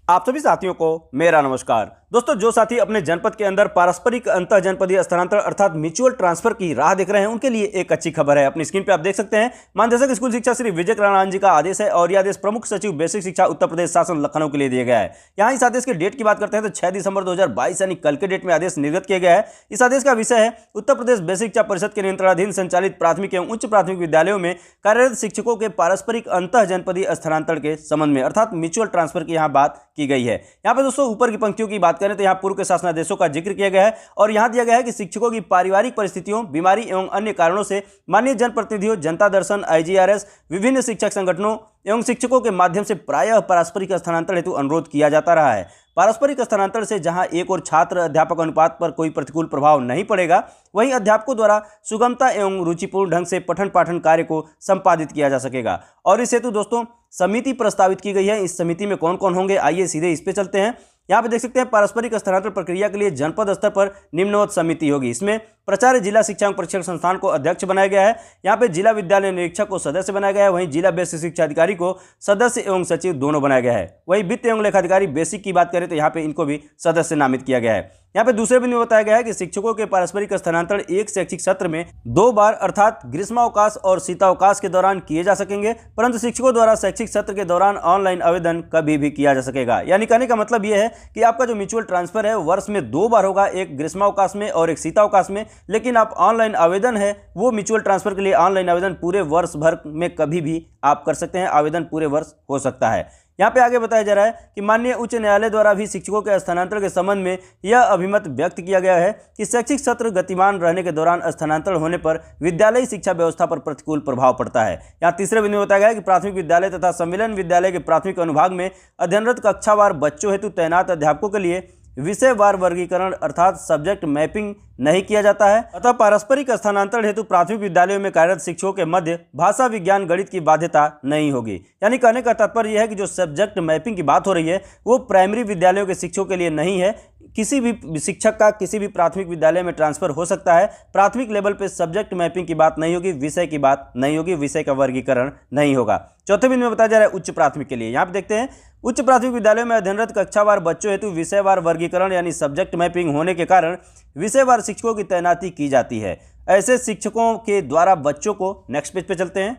आप सभी साथियों को मेरा नमस्कार। दोस्तों, जो साथी अपने जनपद के अंदर पारस्परिक अंतर जनपदीय स्थानांतरण अर्थात म्यूचुअल ट्रांसफर की राह देख रहे हैं, उनके लिए एक अच्छी खबर है। अपनी स्क्रीन पे आप देख सकते हैं, महानिदेशक स्कूल शिक्षा श्री विजय कल्याण जी का आदेश है और यह आदेश प्रमुख सचिव बेसिक शिक्षा उत्तर प्रदेश शासन लखनऊ के लिए दिया गया है। यहाँ इस आदेश के डेट की बात करते हैं तो 6 दिसंबर 2022 यानी कल के डेट में आदेश निर्गत किया गया है। इस आदेश का विषय है उत्तर प्रदेश बेसिक शिक्षा परिषद के नियंत्रणाधीन संचालित प्राथमिक एवं उच्च प्राथमिक विद्यालयों में कार्यरत शिक्षकों के पारस्परिक अंतर जनपदीय स्थानांतरण के संबंध में अर्थात म्यूचुअल ट्रांसफर की यहाँ बात की गई है। यहाँ पे दोस्तों ऊपर की पंक्तियों की बात करें तो यहाँ पूर्व के शासनादेशों का जिक्र किया गया है और यहाँ दिया गया है कि शिक्षकों की पारिवारिक परिस्थितियों, बीमारी एवं अन्य कारणों से माननीय जनप्रतिनिधियों, जनता दर्शन, IGRS, विभिन्न शिक्षक संगठनों एवं शिक्षकों के माध्यम से प्रायः पारस्परिक स्थानांतरण हेतु अनुरोध किया जाता रहा है। पारस्परिक स्थानांतरण से जहां एक और छात्र अध्यापक अनुपात पर कोई प्रतिकूल प्रभाव नहीं पड़ेगा, वहीं अध्यापकों द्वारा सुगमता एवं रुचिपूर्ण ढंग से पठन पाठन कार्य को संपादित किया जा सकेगा। और इस हेतु दोस्तों समिति प्रस्तावित की गई है। इस समिति में कौन कौन होंगे, आइए सीधे इस पे चलते हैं। यहाँ पे देख सकते हैं पारस्परिक स्थानांतरण प्रक्रिया के लिए जनपद स्तर पर निम्नवत समिति होगी। इसमें प्राचार्य जिला शिक्षा एवं प्रशिक्षण संस्थान को अध्यक्ष बनाया गया है। यहाँ पे जिला विद्यालय निरीक्षक को सदस्य बनाया गया है। वहीं जिला बेसिक शिक्षा अधिकारी को सदस्य एवं सचिव दोनों बनाया गया है। वहीं वित्त एवं लेखाधिकारी बेसिक की बात करें तो यहाँ पे इनको भी सदस्य नामित किया गया है। यहाँ पे दूसरे बिंदु में बताया गया है कि शिक्षकों के पारस्परिक स्थानांतरण एक शैक्षिक सत्र में 2 बार अर्थात ग्रीष्मावकाश और शीतावकाश के दौरान किए जा सकेंगे, परंतु शिक्षकों द्वारा शैक्षिक सत्र के दौरान ऑनलाइन आवेदन कभी भी किया जा सकेगा। यानी कहने का मतलब यह है कि आपका जो म्यूचुअल ट्रांसफर है वर्ष में 2 बार होगा, एक ग्रीष्मावकाश में और एक शीतावकाश में, लेकिन आप ऑनलाइन आवेदन है वो म्यूचुअल ट्रांसफर के लिए ऑनलाइन आवेदन पूरे वर्ष भर में कभी भी आप कर सकते हैं। आवेदन पूरे वर्ष हो सकता है। यहाँ पे आगे बताया जा रहा है कि माननीय उच्च न्यायालय द्वारा भी शिक्षकों के स्थानांतरण के संबंध में यह अभिमत व्यक्त किया गया है कि शैक्षिक सत्र गतिमान रहने के दौरान स्थानांतरण होने पर विद्यालयी शिक्षा व्यवस्था पर प्रतिकूल प्रभाव पड़ता है। यहाँ तीसरे बिंदु में बताया गया है कि प्राथमिक विद्यालय तथा सम्मेलन विद्यालय के प्राथमिक अनुभाग में अध्ययनरत कक्षावार बच्चों हेतु तैनात अध्यापकों के लिए विषयवार वर्गीकरण अर्थात सब्जेक्ट मैपिंग नहीं किया जाता है। अतः पारस्परिक स्थानांतरण हेतु प्राथमिक विद्यालयों में कार्यरत शिक्षकों के मध्य भाषा, विज्ञान, गणित की बाध्यता नहीं होगी। यानी कहने का तात्पर्य यह है कि जो सब्जेक्ट मैपिंग की बात हो रही है वो प्राइमरी विद्यालयों के शिक्षकों के लिए नहीं है। किसी भी शिक्षक का किसी भी प्राथमिक विद्यालय में ट्रांसफर हो सकता है। प्राथमिक लेवल पे सब्जेक्ट मैपिंग की बात नहीं होगी, विषय की बात नहीं होगी, विषय का वर्गीकरण नहीं होगा। चौथे बिंदु में बताया जा रहा है उच्च प्राथमिक के लिए। यहाँ पे देखते हैं उच्च प्राथमिक विद्यालयों में अध्ययनरत कक्षावार बच्चों हेतु विषयवार वर्गीकरण यानी सब्जेक्ट मैपिंग होने के कारण विषयवार शिक्षकों की तैनाती की जाती है। ऐसे शिक्षकों के द्वारा बच्चों को, नेक्स्ट पेज पे चलते हैं,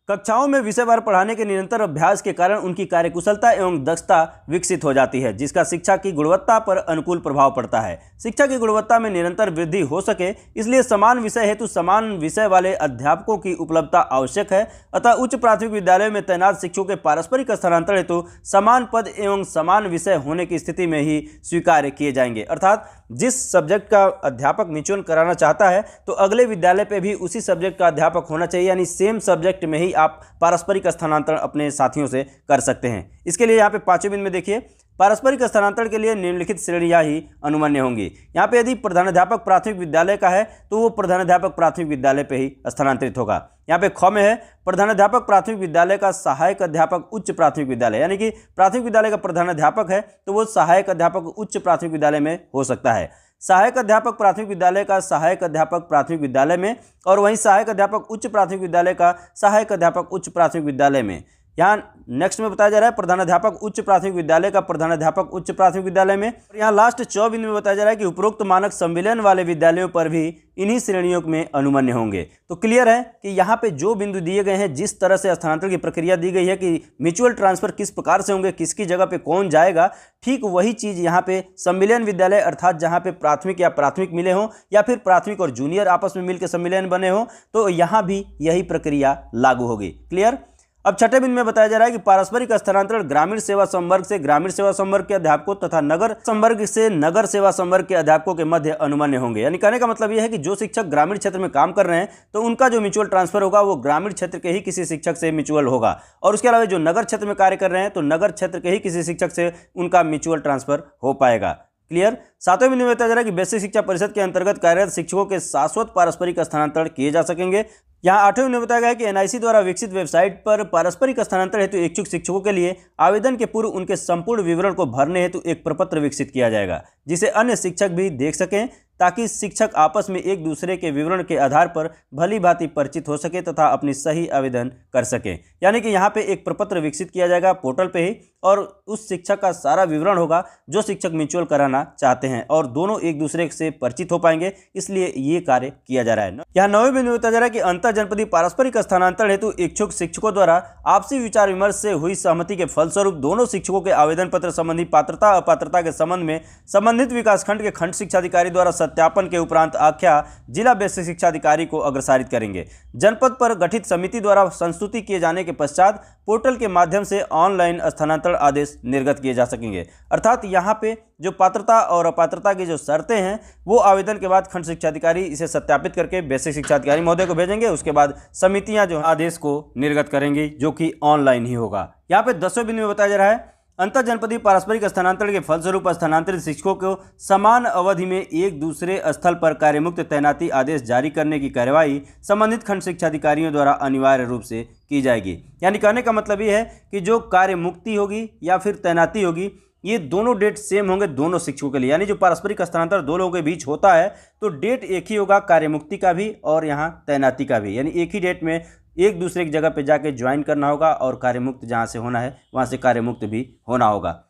कक्षाओं में विषयवार पढ़ाने के निरंतर अभ्यास के कारण उनकी कार्यकुशलता एवं दक्षता विकसित हो जाती है, जिसका शिक्षा की गुणवत्ता पर अनुकूल प्रभाव पड़ता है। शिक्षा की गुणवत्ता में निरंतर वृद्धि हो सके इसलिए समान विषय हेतु समान विषय वाले अध्यापकों की उपलब्धता आवश्यक है। अतः उच्च प्राथमिक विद्यालयों में तैनात शिक्षकों के पारस्परिक स्थानांतरण हेतु समान पद एवं समान विषय होने की स्थिति में ही स्वीकार्य किए जाएंगे। अर्थात जिस सब्जेक्ट का अध्यापक म्यूचुअल कराना चाहता है तो अगले विद्यालय पे भी उसी सब्जेक्ट का अध्यापक होना चाहिए, यानी सेम सब्जेक्ट में ही आप पारस्परिक स्थानांतरण अपने साथियों से कर सकते हैं। इसके लिए यहाँ पे 5वें बिंदु में देखिए, पारस्परिक स्थानांतरण के लिए निम्नलिखित श्रेणियां ही अनुमान्य होंगी। यहाँ पे यदि प्रधानाध्यापक प्राथमिक विद्यालय का है तो वो प्रधानाध्यापक प्राथमिक विद्यालय पे ही स्थानांतरित होगा। यहाँ पे ख में है प्रधानाध्यापक प्राथमिक विद्यालय का सहायक अध्यापक उच्च प्राथमिक विद्यालय, यानी कि प्राथमिक विद्यालय का प्रधानाध्यापक है तो वो सहायक अध्यापक उच्च प्राथमिक विद्यालय में हो सकता है। सहायक अध्यापक प्राथमिक विद्यालय का सहायक अध्यापक प्राथमिक विद्यालय में और वहीं सहायक अध्यापक उच्च प्राथमिक विद्यालय का सहायक अध्यापक उच्च प्राथमिक विद्यालय में। यहाँ नेक्स्ट में बताया जा रहा है प्रधानाध्यापक उच्च प्राथमिक विद्यालय का प्रधानाध्यापक उच्च प्राथमिक विद्यालय में। और यहाँ लास्ट 24 बिंदु में बताया जा रहा है कि उपरोक्त मानक सम्मेलन वाले विद्यालयों पर भी इन्हीं श्रेणियों में अनुमान्य होंगे। तो क्लियर है कि यहाँ पे जो बिंदु दिए गए हैं, जिस तरह से स्थानांतरण की प्रक्रिया दी गई है कि म्यूचुअल ट्रांसफर किस प्रकार से होंगे, किसकी जगह पे कौन जाएगा, ठीक वही चीज़ यहाँ पे सम्मेलन विद्यालय अर्थात जहाँ पे प्राथमिक या प्राथमिक मिले हों या फिर प्राथमिक और जूनियर आपस में मिलकर सम्मेलन बने हों, तो यहाँ भी यही प्रक्रिया लागू होगी। क्लियर। अब 6ठे बिंदु में बताया जा रहा है कि पारस्परिक स्थानांतरण ग्रामीण सेवा संवर्ग से ग्रामीण सेवा संवर्ग के अध्यापकों तथा नगर संवर्ग से नगर सेवा संवर्ग के अध्यापकों के मध्य अनुमान्य होंगे। यानी कहने का मतलब यह है कि जो शिक्षक ग्रामीण क्षेत्र में काम कर रहे हैं तो उनका जो म्यूचुअल ट्रांसफर होगा वो ग्रामीण क्षेत्र के ही किसी शिक्षक से म्यूचुअल होगा, और उसके अलावा जो नगर क्षेत्र में कार्य कर रहे हैं तो नगर क्षेत्र के ही किसी शिक्षक से उनका म्यूचुअल ट्रांसफर हो पाएगा। क्लियर। 7वें बिंदु में बताया जा रहा है कि बेसिक शिक्षा परिषद के अंतर्गत कार्यरत शिक्षकों के शाश्वत पारस्परिक स्थानांतरण किए जा सकेंगे। यहाँ 8वें बिंदु में बताया गया है कि NIC द्वारा विकसित वेबसाइट पर पारस्परिक स्थानांतरण हेतु इच्छुक शिक्षकों के लिए आवेदन के पूर्व उनके संपूर्ण विवरण को भरने हेतु एक प्रपत्र विकसित किया जाएगा, जिसे अन्य शिक्षक भी देख सकें ताकि शिक्षक आपस में एक दूसरे के विवरण के आधार पर भली भांति परिचित हो सके तथा अपनी सही आवेदन कर सके। यानी कि यहाँ पे एक प्रपत्र विकसित किया जाएगा पोर्टल पे ही, और उस शिक्षक का सारा विवरण होगा जो शिक्षक म्यूचुअल कराना चाहते हैं, और दोनों एक दूसरे से परिचित हो पाएंगे, इसलिए ये कार्य किया जा रहा है। यहाँ 9वें बिंदु बताया जा रहा है कि अंतर जनपदीय पारस्परिक स्थानांतरण हेतु इच्छुक शिक्षकों द्वारा आपसी विचार विमर्श से हुई सहमति के फलस्वरूप दोनों शिक्षकों के आवेदन पत्र संबंधी पात्रता अपात्रता के संबंध में संबंधित विकासखंड के खंड शिक्षा अधिकारी द्वारा सत्यापन के उपरांत आख्या जिला बेसिक शिक्षा अधिकारी को अग्रसारित करेंगे। जनपद पर गठित समिति द्वारा संस्तुति किए जाने के पश्चात पोर्टल के माध्यम से ऑनलाइन स्थानांतरण आदेश निर्गत किए जा सकेंगे। अर्थात यहाँ पे जो पात्रता और अपात्रता की जो शर्तें हैं वो आवेदन के बाद खंड शिक्षा अधिकारी इसे सत्यापित करके बेसिक शिक्षा अधिकारी महोदय को भेजेंगे। उसके बाद समितियां जो आदेश को निर्गत करेंगी, जो कि ऑनलाइन ही होगा। यहाँ पे 10वें बिंदु में बताया जा रहा है अंतर जनपदीय पारस्परिक स्थानांतरण के फलस्वरूप स्थानांतरित शिक्षकों को समान अवधि में एक दूसरे स्थल पर कार्यमुक्त तैनाती आदेश जारी करने की कार्यवाही संबंधित खंड शिक्षा अधिकारियों द्वारा अनिवार्य रूप से की जाएगी। यानी कहने का मतलब ये है कि जो कार्य मुक्ति होगी या फिर तैनाती होगी, ये दोनों डेट सेम होंगे दोनों शिक्षकों के लिए। यानी जो पारस्परिक हस्तांतरण दो लोगों के बीच होता है तो डेट एक ही होगा, कार्यमुक्ति का भी और यहाँ तैनाती का भी। यानी एक ही डेट में एक दूसरे की जगह पे जाके ज्वाइन करना होगा, और कार्यमुक्त जहाँ से होना है वहाँ से कार्यमुक्त भी होना होगा।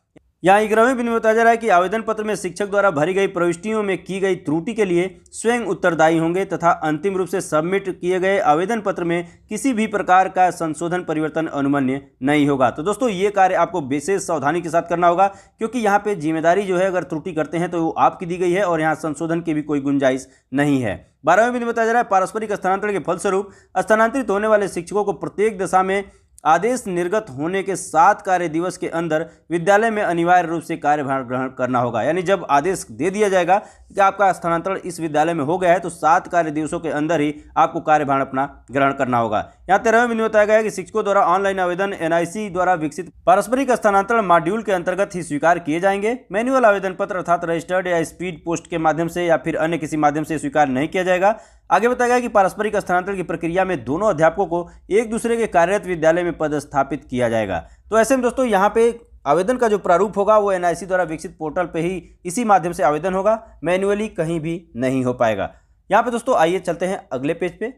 यहाँ 11वें बिंदु में बताया जा रहा है कि आवेदन पत्र में शिक्षक द्वारा भरी गई प्रविष्टियों में की गई त्रुटि के लिए स्वयं उत्तरदायी होंगे तथा अंतिम रूप से सबमिट किए गए आवेदन पत्र में किसी भी प्रकार का संशोधन परिवर्तन अनुमन्य नहीं होगा। तो दोस्तों ये कार्य आपको विशेष सावधानी के साथ करना होगा, क्योंकि यहाँ पे जिम्मेदारी जो है अगर त्रुटि करते हैं तो वो आपकी दी गई है और यहाँ संशोधन की भी कोई गुंजाइश नहीं है। 12वें बिंदु बताया जा रहा है पारस्परिक स्थानांतरण के फलस्वरूप स्थानांतरित होने वाले शिक्षकों को प्रत्येक दशा में आदेश निर्गत होने के 7 कार्य दिवस के अंदर विद्यालय में अनिवार्य रूप से कार्यभार ग्रहण करना होगा। यानी जब आदेश दे दिया जाएगा कि आपका स्थानांतरण इस विद्यालय में हो गया है तो 7 कार्य दिवसों के अंदर ही आपको कार्यभार अपना ग्रहण करना होगा। यहाँ 13वें बिंदु बताया गया है कि शिक्षकों द्वारा ऑनलाइन आवेदन एनआईसी द्वारा विकसित पारस्परिक स्थानांतरण मॉड्यूल के अंतर्गत ही स्वीकार किए जाएंगे। मैनुअल आवेदन पत्र अर्थात रजिस्टर्ड या स्पीड पोस्ट के माध्यम से या फिर अन्य किसी माध्यम से स्वीकार नहीं किया जाएगा। आगे बताया गया कि पारस्परिक स्थानांतरण की प्रक्रिया में दोनों अध्यापकों को एक दूसरे के कार्यरत विद्यालय में पदस्थापित किया जाएगा। तो ऐसे में दोस्तों यहाँ पे आवेदन का जो प्रारूप होगा वो एनआईसी द्वारा विकसित पोर्टल पे ही इसी माध्यम से आवेदन होगा, मैन्युअली कहीं भी नहीं हो पाएगा। यहाँ पे दोस्तों आइए चलते हैं अगले पेज पे।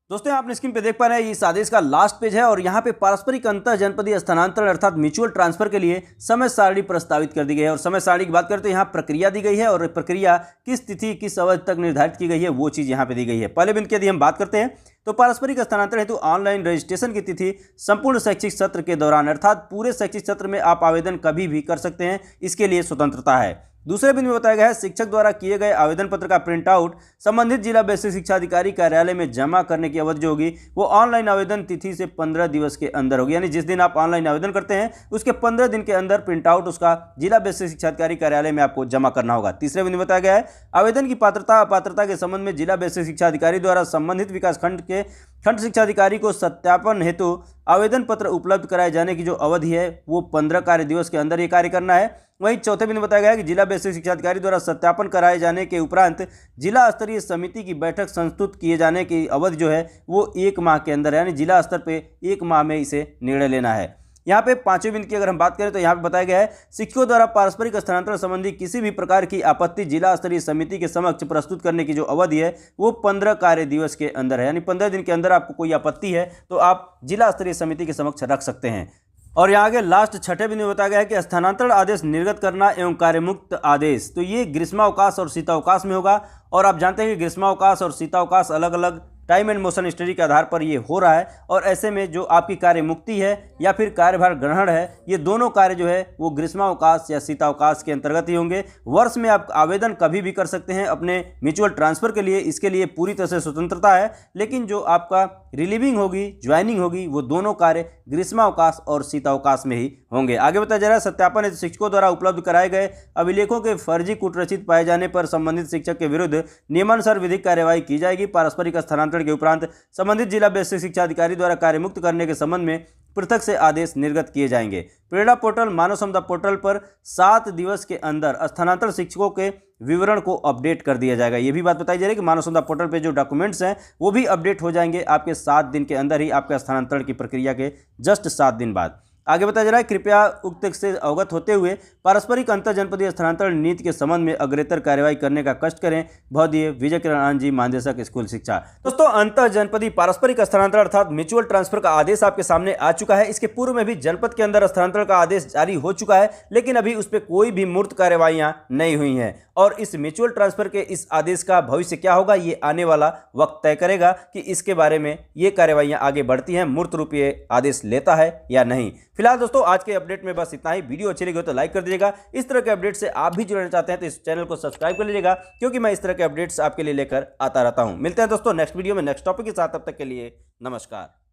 दोस्तों आप स्क्रीन पे देख पा रहे हैं इस आदेश का लास्ट पेज है, और यहाँ पे पारस्परिक अंतर जनपदीय स्थानांतरण अर्थात म्यूचुअल ट्रांसफर के लिए समय सारणी प्रस्तावित कर दी गई है। और समय सारणी की बात करें तो यहाँ प्रक्रिया दी गई है, और प्रक्रिया किस तिथि किस अवधि तक निर्धारित की गई है वो चीज़ यहाँ पे दी गई है। पहले बिंदु की यदि हम बात करते हैं तो पारस्परिक स्थानांतरण हेतु ऑनलाइन रजिस्ट्रेशन की तिथि संपूर्ण शैक्षिक सत्र के दौरान अर्थात पूरे शैक्षिक सत्र में आप आवेदन कभी भी कर सकते हैं, इसके लिए स्वतंत्रता है। दूसरे बिंदु में बताया गया है शिक्षक द्वारा किए गए आवेदन पत्र का प्रिंट आउट संबंधित जिला बेसिक शिक्षा अधिकारी कार्यालय में जमा करने की अवधि जो होगी वो ऑनलाइन आवेदन तिथि से 15 दिवस के अंदर होगी। यानी जिस दिन आप ऑनलाइन आवेदन करते हैं उसके 15 दिन के अंदर प्रिंट आउट उसका जिला बेसिक शिक्षा अधिकारी कार्यालय में आपको जमा करना होगा। तीसरे बिंदु में बताया गया है आवेदन की पात्रता अपात्रता के संबंध में जिला बेसिक शिक्षा अधिकारी द्वारा संबंधित विकास खंड के खंड शिक्षा अधिकारी को सत्यापन हेतु आवेदन पत्र उपलब्ध कराए जाने की जो अवधि है वो 15 कार्य दिवस के अंदर ये कार्य करना है। वहीं चौथे बिंदु बताया गया है कि जिला बेसिक शिक्षा अधिकारी द्वारा सत्यापन कराए जाने के उपरांत जिला स्तरीय समिति की बैठक संस्तुत किए जाने की अवधि जो है वो 1 माह के अंदर, यानी जिला स्तर पे 1 माह में इसे निर्णय लेना है। यहाँ पे 5वें बिंदु की अगर हम बात करें तो यहाँ पे बताया गया है शिक्षकों द्वारा पारस्परिक स्थानांतरण संबंधी किसी भी प्रकार की आपत्ति जिला स्तरीय समिति के समक्ष प्रस्तुत करने की जो अवधि है वो 15 कार्य दिवस के अंदर है। यानी 15 दिन के अंदर आपको कोई आपत्ति है तो आप जिला स्तरीय समिति के समक्ष रख सकते हैं। और यहाँ आगे लास्ट 6ठे बिंदु में बताया गया है कि स्थानांतरण आदेश निर्गत करना एवं कार्यमुक्त आदेश, तो ये ग्रीष्मावकाश और शीतावकाश में होगा। और आप जानते हैं कि ग्रीष्मावकाश और शीतावकाश अलग अलग टाइम एंड मोशन स्टडी के आधार पर ये हो रहा है, और ऐसे में जो आपकी कार्य मुक्ति है या फिर कार्यभार ग्रहण है ये दोनों कार्य जो है वो ग्रीष्मावकाश या शीतावकाश के अंतर्गत ही होंगे। वर्ष में आप आवेदन कभी भी कर सकते हैं अपने म्यूचुअल ट्रांसफर के लिए, इसके लिए पूरी तरह से स्वतंत्रता है। लेकिन जो आपका रिलीविंग होगी ज्वाइनिंग होगी वो दोनों कार्य ग्रीष्मावकाश और शीतावकाश में ही होंगे। आगे बताया जा रहा है सत्यापन हेतु शिक्षकों द्वारा उपलब्ध कराए गए अभिलेखों के फर्जी कूटरचित पाए जाने पर संबंधित शिक्षक के विरुद्ध नियमानुसार विधिक कार्यवाही की जाएगी। पारस्परिक स्थानांतरण के उपरांत संबंधित जिला बेसिक शिक्षा अधिकारी द्वारा कार्यमुक्त करने के संबंध में पृथक से आदेश निर्गत किए जाएंगे। प्रेरणा पोर्टल मानव क्षमता पोर्टल पर 7 दिवस के अंदर स्थानांतरण शिक्षकों के विवरण को अपडेट कर दिया जाएगा। ये भी बात बताई जा रही है कि मानव क्षमता पोर्टल पे जो डॉक्यूमेंट्स हैं वो भी अपडेट हो जाएंगे आपके 7 दिन के अंदर ही, आपके स्थानांतरण की प्रक्रिया के जस्ट 7 दिन बाद। आगे बताया जा रहा है, कृपया उक्त से अवगत होते हुए पारस्परिक अंतर जनपदीय स्थानांतरण नीति के संबंध में अग्रेतर कार्यवाही करने का कष्ट करें। भवदीय विजय किरण आनंद जी, महानिदेशक स्कूल शिक्षा। दोस्तों, अंतर जनपदीय पारस्परिक स्थानांतरण अर्थात म्यूचुअल ट्रांसफर का आदेश आपके सामने आ चुका है। इसके पूर्व में भी जनपद के अंदर स्थानांतरण का आदेश जारी हो चुका है, लेकिन अभी उस पर कोई भी मूर्त कार्यवाहियां नहीं हुई हैं। और इस म्यूचुअल ट्रांसफर के इस आदेश का भविष्य क्या होगा, ये आने वाला वक्त तय करेगा कि इसके बारे में ये कार्यवाहियां आगे बढ़ती हैं, मूर्त रूप ये आदेश लेता है या नहीं। फिलहाल दोस्तों, आज के अपडेट में बस इतना ही। वीडियो अच्छी लगी हो तो लाइक कर दीजिएगा। इस तरह के अपडेट से आप भी जुड़ना चाहते हैं तो इस चैनल को सब्सक्राइब कर लीजिएगा, क्योंकि मैं इस तरह के अपडेट्स आपके लिए लेकर आता रहता हूं। मिलते हैं दोस्तों नेक्स्ट वीडियो में नेक्स्ट टॉपिक के साथ। तब तक के लिए नमस्कार।